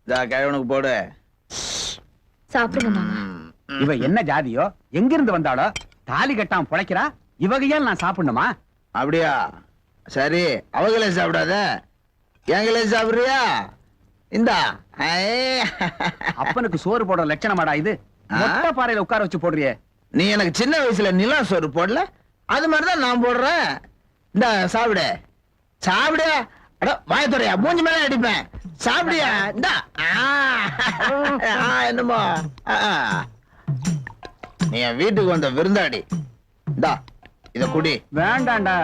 கிழவனுக்கு போடு. சாப்பிடுங்க மாமா. இவ என்ன ஜாதியோ, எங்க இருந்து வந்தாளோ, தாலி கட்டாம பொழைக்கிறா. இவகையால் நான் சாப்பிடணுமா? அப்படியா? சரி, அவங்களே சாப்பிடாத, எங்களே சாப்பிடுறியா? இந்தா. அப்பனுக்கு சோறு போடுற லட்சணமாடா இது? மொட்டை பாறையில உட்கார வச்சு போடுறியே. நீ எனக்கு சின்ன வயசுல நிலா சோறு போடல, அது மாதிரிதான் நான் போடுறேன். இந்த சாப்பிடு சாப்பிடு. வாயத்துறையா மூஞ்சி மேல அடிப்பேன். சாப்பிடியா? இந்தா. என்னமோ நீ என் வீட்டுக்கு வந்த விருந்தாடி. இந்தா இத குடி. வேண்டாண்டா.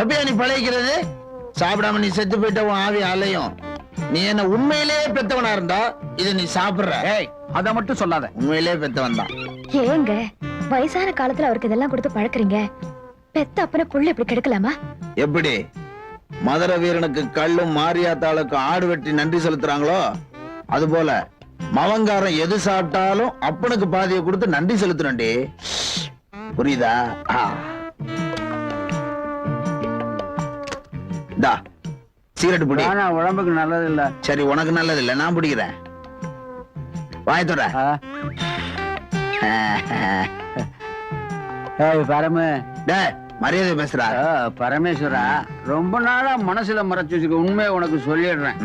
எப்பயா நீ பழகிக்கிறது? சாப்பிடாம நீ செத்து போயிட்ட உன் ஆவி அலையும். நீ என்ன உண்மையிலேயே பெத்தவனா இருந்தா இத நீ சாப்பிடுற. அத மட்டும் சொல்லாத. உண்மையிலேயே பெத்தவன் தான். ஏங்க வயசான காலத்துல அவருக்கு இதெல்லாம் கொடுத்து பழக்கறீங்க? பெத்த அப்பன புள்ள இப்படி கெடுக்கலாமா? எப்படி மதுர வீரனுக்கு கல்லும் மாரியாத்தாளுக்கு ஆடு வெட்டி நன்றி செலுத்துறாங்களோ, அது போல மவங்காரன் எது சாப்பிட்டாலும் அப்பனுக்கு பாதியை கொடுத்து நன்றி செலுத்துறேன்டி. புரியுதா? இந்தா சிகரெட் பிடி. உடம்புக்கு நல்லது இல்ல. சரி, உனக்கு நல்லது இல்ல, நான் பிடிக்கிறேன். வாயத்தோட. பரம மரியாதை பேசுறா. பரமேஸ்வரா, ரொம்ப நாளா மனசுல மறைச்சு வச்சுக்க உண்மையை உனக்கு சொல்லிடுறேன்.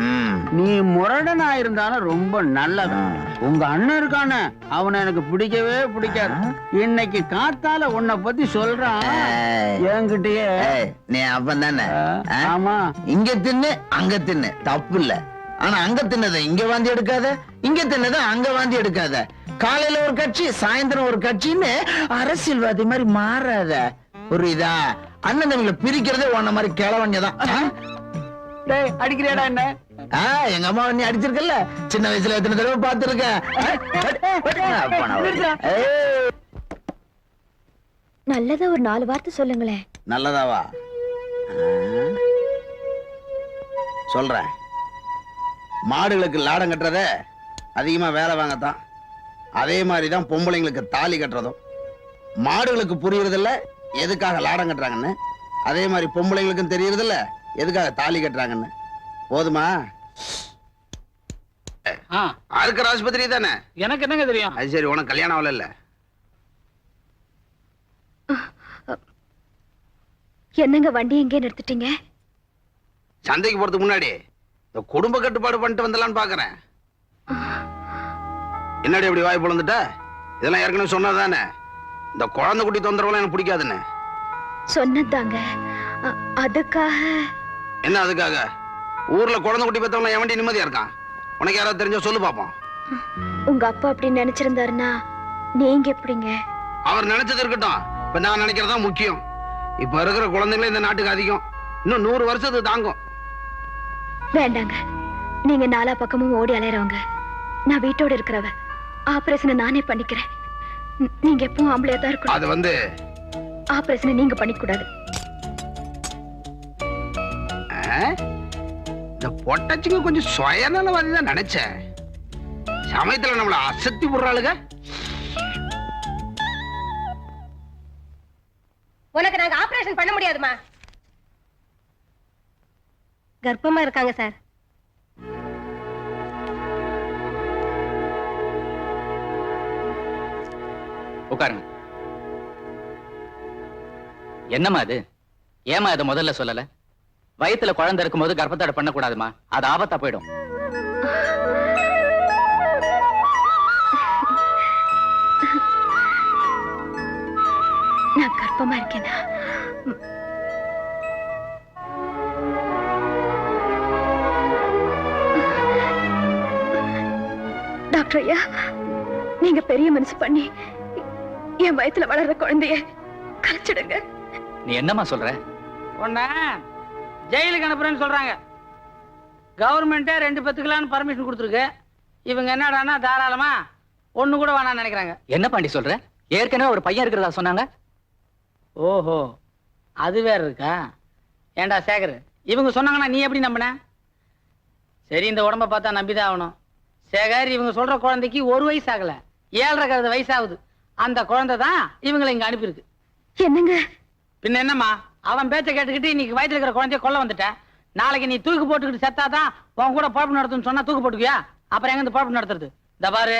நீ முரடனா இருந்தாலும் ரொம்ப நல்லது. உங்க அண்ணன் இருக்கானே, அவனை எனக்கு பிடிக்கவே பிடிக்காது. இன்னைக்கு காத்தால உன்னை பத்தி சொல்றான் என்கிட்டயே. நீ அப்பன் தானே? ஆமா. இங்க தின்னு அங்க தின்னு தப்பு இல்ல. ஆனா அங்க தின்னதை இங்க வாந்தி எடுக்காத, இங்க தின்னதை அங்க வாந்தி எடுக்காத. காலையில ஒரு கட்சி, சாயந்தரம் ஒரு கட்சின்னு அரசியல்வாதி மாதிரி மாறாத. புரியுதா? அண்ணன் தம்பிகளை பிரிக்கிறதே உன்ன மாதிரி கிழவங்கதான். அடிக்கிறியாடா என்ன? எங்க அம்மா நீ அடிச்சிருக்கல, சின்ன வயசுல எத்தனை தடவை பார்த்திருக்க. நல்லதா ஒரு 4 வார்த்தை சொல்லுங்களேன். நல்லதாவா? சொல்றேன். மாடுகளுக்கு லாடம் கட்டுறத அதிகமா வேலை வாங்கத்தான். அதே மாதிரிதான் பொம்பளைங்களுக்கு தாலி கட்டுறதும். மாடுகளுக்கு புரியறதில்ல எதுக்காக லாடம் கட்டுறாங்கன்னு, அதே மாதிரி பொம்பளைங்களுக்கும் தெரியறதில்ல எதுக்காக தாலி கட்டுறாங்கன்னு. போதுமா? இருக்கிற ஆஸ்பத்திரி தானே? எனக்கு என்னங்க தெரியும்? அது சரி, உனக்கு கல்யாணம் ஆகல? இல்ல என்னங்க வண்டி எங்கே நிறுத்திட்டீங்க? சந்தைக்கு போறதுக்கு முன்னாடி இந்த குடும்ப கட்டுப்பாடு பண்ணிட்டு வந்தலான்னு பாக்குறேன். என்னடி இப்படி வாய் பொழந்துட்ட? இதெல்லாம் ஏற்கனவே சொன்னதானே, இந்த குழந்தை குட்டி தொந்தரவுலாம் எனக்கு பிடிக்காதுன்னு. சொன்னதாங்க. அதுக்காக என்ன அதுக்காக? ஊர்ல குழந்தை குட்டி பெத்தவங்க என் வண்டி நிம்மதியா இருக்கான். உனக்கு யாராவது தெரிஞ்சா சொல்லு பாப்போம். உங்க அப்பா அப்படி நினைச்சிருந்தாருன்னா நீங்க எப்படிங்க? அவர் நினைச்சது இருக்கட்டும், இப்ப நான் நினைக்கிறதா முக்கியம். இப்ப இருக்கிற குழந்தைங்களே இந்த நாட்டுக்கு அதிகம். இன்னும் 100 வருஷத்துக்கு தாங்கும். வேண்டாங்க. நீங்க 4 பக்கமும் ஓடி அலையறவங்க. நான் வீட்டோட இருக்கிறவ. ஆபரேஷனை நானே பண்ணிக்கிறேன். நீங்க எப்பவும் ஆம்பளையா தான் இருக்கணும். அது வந்து ஆபரேஷனை நீங்க பண்ணிக்கூடாது. இந்த பொட்டச்சிங்க கொஞ்சம் சுயநலவாதி தான் நினைச்சேன். சமயத்துல நம்மள அசத்தி போடுறாளுங்க. உனக்கு நாங்க ஆபரேஷன் பண்ண முடியாதுமா. கர்ப்பமா இருக்காங்க சார். உட்காருங்க. என்னம்மா அது? ஏமா இதை முதல்ல சொல்லல? வயித்துல குழந்தை இருக்கும் போது கர்ப்பத்தடை பண்ணக்கூடாதுமா, அது ஆபத்தா போயிடும். நான் கர்ப்பமா இருக்கேனா? டாக்டர் ஐயா, நீங்க பெரிய மனசு பண்ணி என் வயித்துல வளர்ற குழந்தைய கலைச்சிடுங்க. நீ என்னம்மா சொல்ற? உன்ன ஜெயிலுக்கு அனுப்புறேன்னு சொல்றாங்க. கவர்மெண்டே 2 பெத்துக்கலான்னு பர்மிஷன் கொடுத்துருக்கு. இவங்க என்னடான்னா தாராளமா 1 கூட வேணாம்னு நினைக்கிறாங்க. என்ன பாண்டி சொல்ற? ஏற்கனவே ஒரு பையன் இருக்கிறதா சொன்னாங்க. ஓஹோ, அது வேற இருக்கா? ஏண்டா சேகர், இவங்க சொன்னாங்கன்னா நீ எப்படி நம்பின? சரி, இந்த உடம்ப பார்த்தா நம்பிதான் ஆகணும். சேகர், இவங்க சொல்ற குழந்தைக்கு 1 வயசு ஆகல, 7.5 வயசாகுது. அந்த குழந்தை தான் இவங்களை இங்க அனுப்பியிருக்கு. என்னங்க? பின்ன என்னம்மா, அவன் பேச்ச கேட்டுக்கிட்டு இன்னைக்கு வயிற்றுல இருக்கிற குழந்தைய கொல்ல வந்துட்ட. நாளைக்கு நீ தூக்கு போட்டுக்கிட்டு செத்தாதான் உன் கூட பழப்பு நடத்துன்னு சொன்னா தூக்கு போட்டுக்கியா? அப்புறம் எங்க இந்த பொழப்பு நடத்துறது? இந்த பாரு,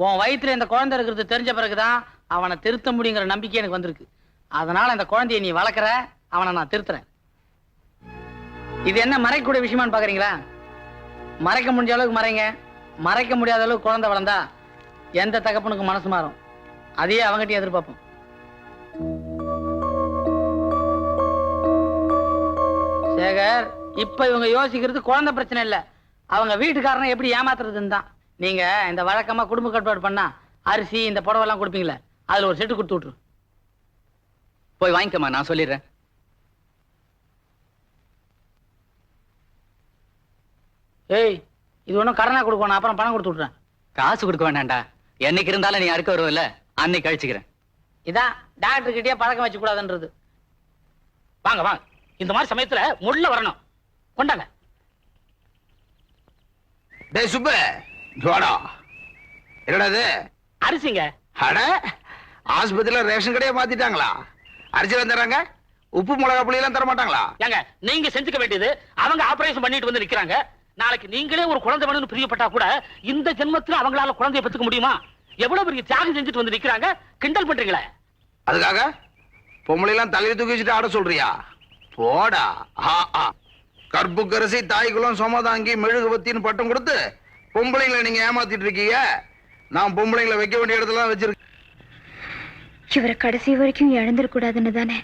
உன் வயித்துல இந்த குழந்தை இருக்கிறது தெரிஞ்ச பிறகுதான் அவனை திருத்த முடியுங்கிற நம்பிக்கை எனக்கு வந்திருக்கு. அதனால இந்த குழந்தைய நீ வளர்க்குற, அவனை நான் திருத்துறேன். இது என்ன மறைக்கக்கூடிய விஷயமான்னு பாக்குறீங்களா? மறைக்க முடிஞ்ச அளவுக்கு மறைங்க. மறைக்க முடியாத அளவுக்கு குழந்தை வளர்ந்தா எந்த தகப்பனுக்கு மனசு மாறும். அதையே அவங்ககிட்டயும் எதிர்பார்ப்போம். சேகர், இப்ப இவங்க யோசிக்கிறது குழந்தை பிரச்சனை இல்ல, அவங்க வீட்டுக்காரனை எப்படி ஏமாத்துறதுன்னு தான். நீங்க இந்த வழக்கமா குடும்ப கட்டுப்பாடு பண்ணா அரிசி இந்த புடவை எல்லாம் கொடுப்பீங்களே, அதுல ஒரு செட்டு கொடுத்து விட்டுரு. போய் வாங்கிக்கமா, நான் சொல்லிடுறேன். ஏய், இது ஒன்றும் கடனா கொடுக்கணும், அப்புறம் பணம் கொடுத்து விட்றேன். காசு கொடுக்க வேண்டாம்டா. என்னைக்கு இருந்தாலும் நீ அறுக்க வருவல்ல, அன்னைக்கு கழிச்சுக்கிறேன். இதான் டாக்டர் கிட்டே பழக்கம் வச்சு கூடாதுன்றது. வாங்க வாங்க, இந்த மாதிரி சமயத்துல முள்ள வரணும். கொண்டாங்க. டேய் சுப்பு, ஜோடா என்னடாது? அரிசிங்க. அட, ஆஸ்பத்திரியில ரேஷன் கடையை மாத்திட்டாங்களா? அரிசி வந்துடுறாங்க, உப்பு மிளகா புளி எல்லாம் தர மாட்டாங்களா? ஏங்க, நீங்க செஞ்சுக்க வேண்டியது, அவங்க ஆபரேஷன் பண்ணிட்டு வந்து நிக்கிறாங்க. நாளைக்கு நீங்களே ஒரு குழந்தை வேணும்னு பிரியப்பட்டா கூட இந்த ஜென்மத்துல அவங்களால குழந்தைய பெத்துக்க முடியுமா? எவ்வளவு பெரிய தியாகம் செஞ்சுட்டு வந்து நிக்கிறாங்க, கிண்டல் பண்றீங்களே. அதுக்காக பொம்பளை எல்லாம் தலையை தூக்கி வச்சுட்டு ஆட சொல்றியா? போடா. கற்புக்கரசி தாய்க்குளம் சோமதாங்கி மெழுகுபத்தின்னு பட்டம் கொடுத்து பொம்பளைங்களை நீங்க ஏமாத்திட்டு இருக்கீங்க. நான் பொம்பளைங்களை வைக்க வேண்டிய இடத்துல வச்சிருக்கேன். இவரை கடைசி வரைக்கும் இழந்துடக்கூடாதுன்னு தானே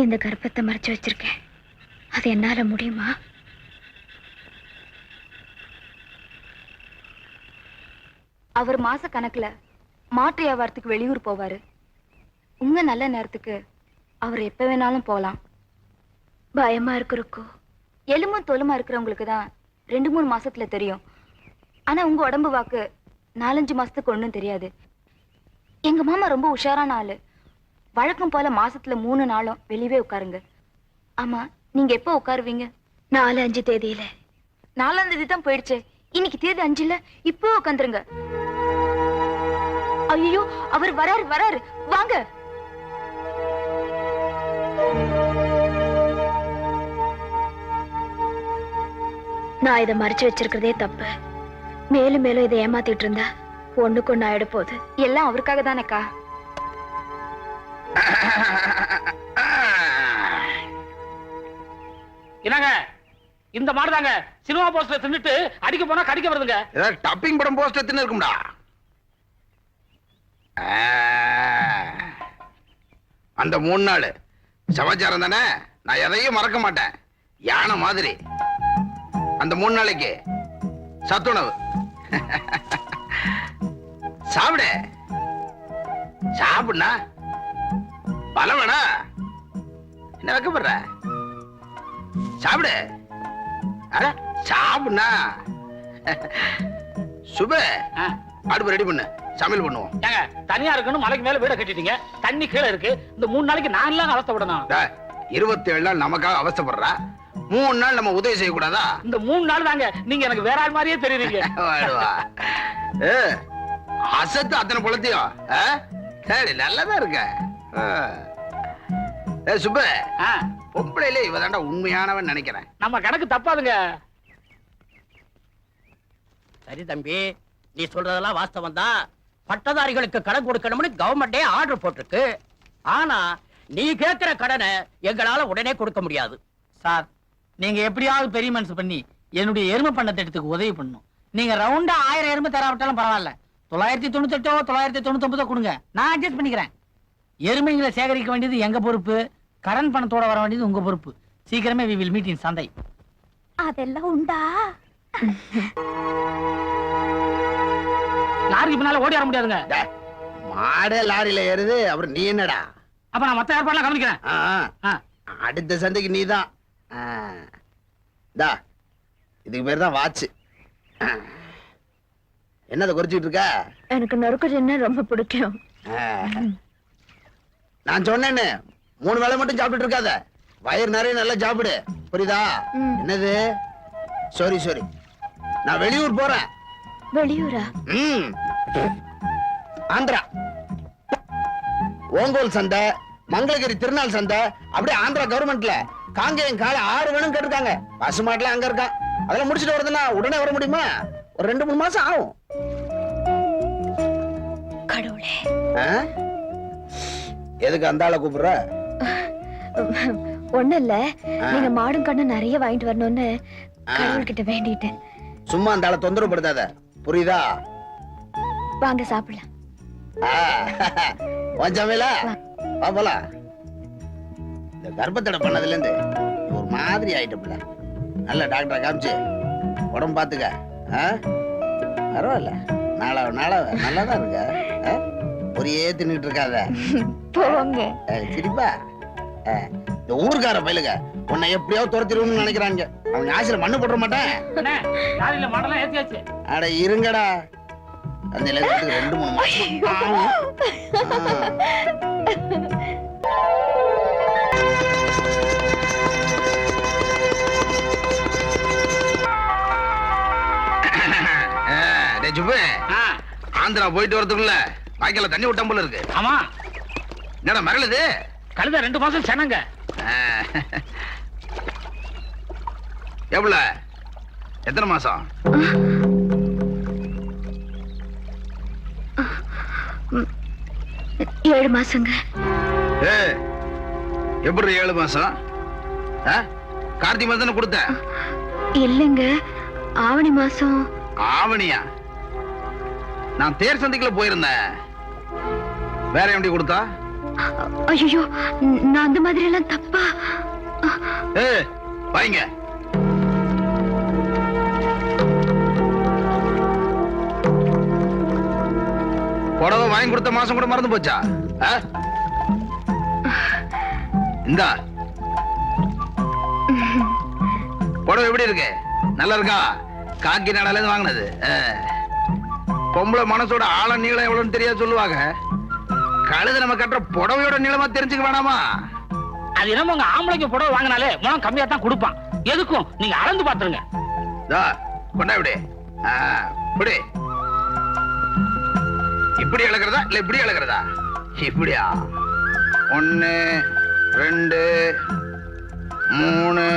இந்த கர்ப்பத்தை மறைச்சு வச்சிருக்கேன். அது என்னால முடியுமா? அவர் மாச கணக்குல மாட்டு வியாபாரத்துக்கு வெளியூர் போவாரு. உங்க நல்ல நேரத்துக்கு அவர் எப்ப வேணாலும் போலாம். பயமா இருக்குறக்கோ. எலும்பும் தோலுமா இருக்கிறவங்களுக்கு தான் 2-3 மாசத்துல தெரியும். ஆனா உங்க உடம்பு வாக்கு 4-5 மாசத்துக்கு ஒண்ணும் தெரியாது. எங்க மாமா ரொம்ப உஷாரான ஆளு. வழக்கம் போல மாசத்துல 3 நாளும் வெளியவே உட்காருங்க. ஆமா, நீங்க எப்ப உட்காருவீங்க? 4-5 தேதியில. 4ஆம் தேதி தான் போயிடுச்சு. இன்னைக்கு தேதி 5 இப்போ உட்காந்துருங்க. ஐயோ, அவர் வராரு வராரு, வாங்க. நான் இதை மறைச்சு வச்சிருக்கிறதே தப்பு. மேலும் மேலும் இதை ஏமாத்திட்டு இருந்தா ஒண்ணுக்கு ஒண்ணு ஆயிட போகுது. எல்லாம் அவருக்காக தானேக்கா. என்னங்க, இந்த மாடுதாங்க சினிமா போஸ்டர் தின்னுட்டு அடிக்க போனா கடிக்க வருதுங்க. ஏதாவது டப்பிங் படம் போஸ்டர் தின்னு இருக்கும்டா. அந்த 3 நாள் சமாச்சாரம் தானே, நான் எதையும் மறக்க மாட்டேன். யானை மாதிரி அந்த 3 நாளைக்கு சத்துணவு சாப்பிடு. சாப்பிடுனா பலம் வேணா, என்ன வைக்கப்படுற? சாப்பிடு. அட சாப்பிடுனா. சுப, அடுப்பு ரெடி பண்ணு, சமையல் பண்ணுவோம். ஏங்க, தனியா இருக்கணும், மலைக்கு மேல வீட கட்டிட்டீங்க, தண்ணி கீழே இருக்கு. இந்த 3 நாளைக்கு நான் எல்லாம் அவஸ்தைப்படணும். 27 நாள் நமக்காக அவஸ்தைப்படுறா, 3 நாள் நம்ம உதவி செய்யக்கூடாதா? இந்த 3 நாள் தாங்க நீங்க எனக்கு வேற ஆள் மாதிரியே தெரியுறீங்க. அசத்து அத்தனை பொழத்தையும் சரி, நல்லதா இருக்க. சுப, பொம்பளையில இவதாண்டா உண்மையானவன் நினைக்கிறேன். நம்ம கணக்கு தப்பாதுங்க. சரி தம்பி, நீ சொல்றதெல்லாம் வாஸ்தவம் தான். பட்டதாரிகளுக்கு கடன் கொடுக்கணும்னு கவர்மெண்டே ஆர்டர் போட்டிருக்கு. ஆனா நீ கேட்கிற கடனை எங்களால உடனே கொடுக்க முடியாது. சார், நீங்க எப்படியாவது பெரிய மனசு பண்ணி என்னுடைய எருமை பண்ண திட்டத்துக்கு உதவி பண்ணணும். நீங்க ரவுண்டா 1000 எருமை தராவிட்டாலும் பரவாயில்ல, 998 999 கொடுங்க, நான் அட்ஜஸ்ட் பண்ணிக்கிறேன். எருமைகளை சேகரிக்க வேண்டியது எங்க பொறுப்பு, கடன் பணத்தோட வர வேண்டியது உங்க பொறுப்பு. சீக்கிரமே we will meet in சந்தை. அதெல்லாம் உண்டா? லாரிக்கு பின்னால ஓடி வர முடியாதுங்க. மாடு லாரியில ஏறுது, அப்புறம் நீ என்னடா? அப்ப நான் மத்த ஏற்பாடுலாம் கவனிக்கிறேன். அடுத்த சந்தைக்கு நீதான். இதுக்கு பேர் தான் வாட்ச். என்னத குறிச்சிட்டு இருக்க? எனக்கு நொறுக்குறதுன்னா ரொம்ப பிடிக்கும். நான் சொன்னேன்னு 3 வேளை மட்டும் சாப்பிட்டு இருக்காத, வயிறு நிறைய நல்லா சாப்பிடு, புரியுதா? என்னது? சரி, நான் வெளியூர் போறேன். வெளியூரா? ஆந்திரா. ஓங்கோல் சந்தை, மங்களகிரி திருநாள் சந்தை, அப்படியே ஆந்திரா கவர்மெண்ட்ல காங்கேயம் காலை 6 வேணும் கேட்டிருக்காங்க. பசு மாட்டுல அங்க இருக்கான். அதெல்லாம் முடிச்சுட்டு வருதுன்னா உடனே வர முடியுமா? ஒரு 2-3 மாசம் ஆகும். கடவுளே, ஆ? எதுக்கு அந்த ஆளை கூப்பிடுற? ஒண்ணு இல்ல, நீங்க மாடும் கண்ணும் நிறைய வாங்கிட்டு வரணும்னு கடவுள்கிட்ட வேண்டிட்டேன். சும்மா அந்த ஆளை தொந்தரவு படுத்தாத, புரியுதா? வாங்க சாப்பிடலாம். சமையலா வா போலாம். இந்த கர்ப்பத்தடை பண்ணதுல இருந்து ஒரு மாதிரி ஆயிட்டப்பல. நல்ல டாக்டரை காமிச்சு உடம்பு பாத்துக்க. பரவாயில்ல, நாளாவ நல்லாதான் இருக்க. ஒரே தின்னுட்டு இருக்காத. போங்க. சரிப்பா. இந்த ஊர்க்கார பயிலுங்க உன்னை எப்படியாவது துரத்திடுவோம்னு நினைக்கிறாங்க. அவங்க ஆசையில மண்ணு போட மாட்டேன். அட இருங்கடா, அந்த 2-3 மாசம். ஆந்திரா போயிட்டு வரதுக்குள்ள வாய்க்கால தண்ணி விட்டான் போல இருக்கு. ஆமா, என்னடா மரளுது? கழுத 2 மாசம் செனங்க. எவ்வளவு? எத்தனை மாசம்? 7 மாசங்க. எப்படி 7 மாசம்? கார்த்திகை மாசம் தானே கொடுத்த? இல்லைங்க, ஆவணி மாசம். ஆவணியா? நான் தேர் சந்தைக்குள்ள போயிருந்தேன். வேற எப்படி கொடுத்தா? ஐயோ, நான் அந்த மாதிரி எல்லாம் தப்பா. வாங்க. புடவை வாங்கி கொடுத்த மாசம் கூட மறந்து போச்சா? இந்தா புடவை எப்படி இருக்கு? நல்லா இருக்கா? காக்கி நாடால இருந்து வாங்கினது. பொம்பளை மனசோட ஆழ நீளம் எவ்வளவுன்னு தெரியாது சொல்லுவாங்க. கழுத நம்ம கட்டுற புடவையோட நீளமா தெரிஞ்சுக்க வேணாமா? அது என்னமோ உங்க ஆம்பளைக்கு புடவை வாங்கினாலே முழம் கம்மியா தான் கொடுப்பான். எதுக்கும் நீங்க அளந்து பாத்துருங்க. கொண்டா இப்படி இப்படி இப்படி இழக்கிறதா இல்ல இப்படி இழக்கிறதா? இப்படியா? 1 2 3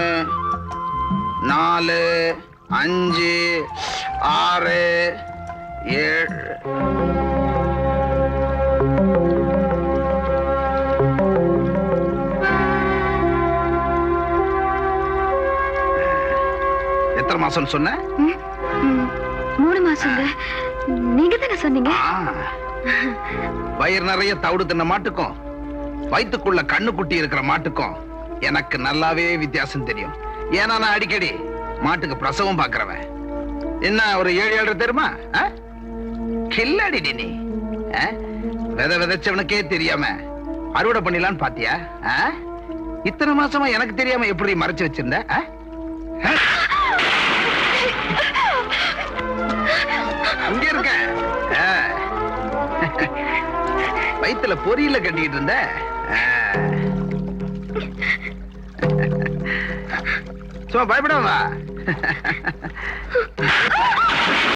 4 5 6 7. எத்தனை மாசம் சொன்ன? 3 மாசங்க. நீங்க தானே சொன்னீங்க. வயிறு நிறைய தவிடு தின்ன மாட்டுக்கும் வயிற்றுக்குள்ள கண்ணு குட்டி இருக்கிற மாட்டுக்கும் எனக்கு நல்லாவே வித்தியாசம் தெரியும். ஏன்னா நான் அடிக்கடி மாட்டுக்கு பிரசவம் பாக்குறவன். என்ன ஒரு 7-7 தெரியுமா? கில்லாடி நீ விதை விதைச்சவனுக்கே தெரியாம அறுவடை பண்ணிடலான்னு பாத்தியா? இத்தனை மாசமா எனக்கு தெரியாம எப்படி மறைச்சு வச்சிருந்த? அங்க இருக்க வயித்துல பொரியல கட்டிக்கிட்டு இருந்த. சும்மா பயப்படாம